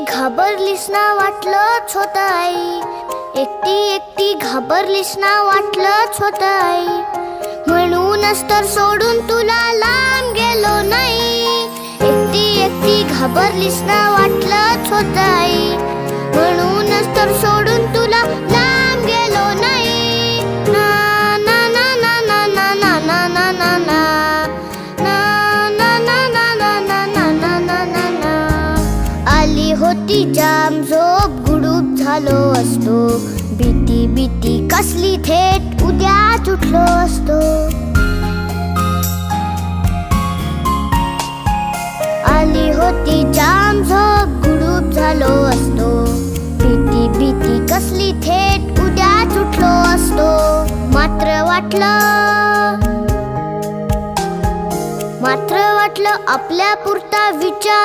घाबरलीस ना वाटलंच होतं आई, एकटी एकटी घाबरलीस ना वाटलंच होतं आई, म्हणूनच तर सोडून तुला लांब गेलो नाही. एकटी एकटी घाबरलीस ना वाटलंच होतं आई, म्हणूनच तर सोडून तुला लांब गेलो नाही. ना ना ना ना ना ना ना ना ना ना ना आली होती जाम झोप, गुडूप झालो असतो, भीती भीती कसली थेट उद्याच उठलो असतो. आली होती जाम झोप, गुडूप झालो असतो, भीती भीती कसली थेट उद्याच उठलो असतो. मात्र वाटलं आपल्या पुरता विचार